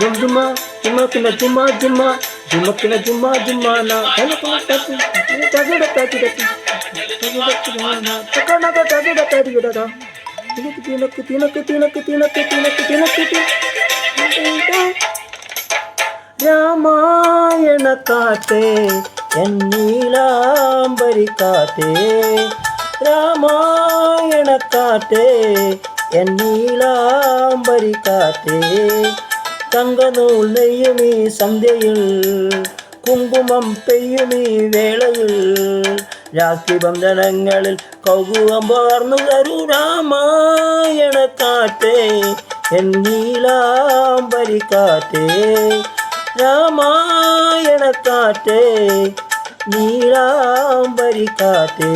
Juma, Juma, Kina Juma, Juma, Juma, Kina Juma, Juma, na. Hello, come on, Tati. Tati, Tati, Tati. Ramayana കാറ്റേ എന്നീലാംബരി കാറ്റേ രാമായണ കാറ്റേ എന്നീലാംബരി കാറ്റേ തങ്കനൂൽ നെയ്യുമീ സന്ധ്യയിൽ കുങ്കുമം പെയ്യുമീ വേളയിൽ രാത്രി ബന്ധനങ്ങളിൽ കൗകുവം പകർന്നു തരൂ രാമായണ കാറ്റേ എന്നീലാംബരി കാറ്റേ രാമായണ കാറ്റേ നീലാംബരി കാറ്റേ.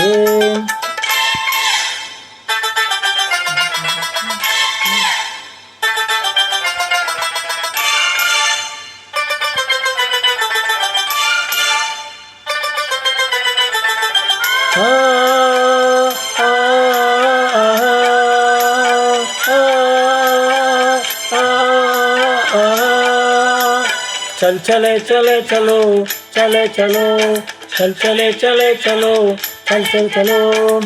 चल चले चले चलो चले चलो चल चले चले चलो चल चल चलो.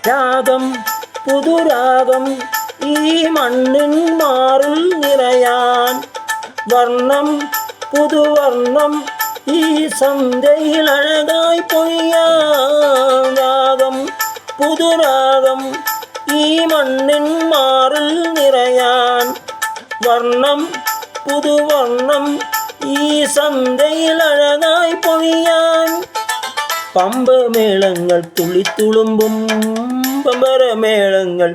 രാഗം പുതുരാഗം ഈ മണ്ണിൻ മാറിൽ നിറയാൻ വർണ്ണം പുതുവർണ്ണം ഈ സന്ധ്യയിൽ അഴകായി പൊയ്യാൻ രാഗം പുതുരാഗം ഈ മണ്ണിൻ മാറിൽ നിറയാൻ വർണ്ണം പുതുവർണ്ണം ഈ സന്ധ്യയിൽ അഴകായി പൊയ്യാൻ പമ്പമേളങ്ങൾ തുള്ളിത്തുളുമ്പും പമ്പരമേളങ്ങൾ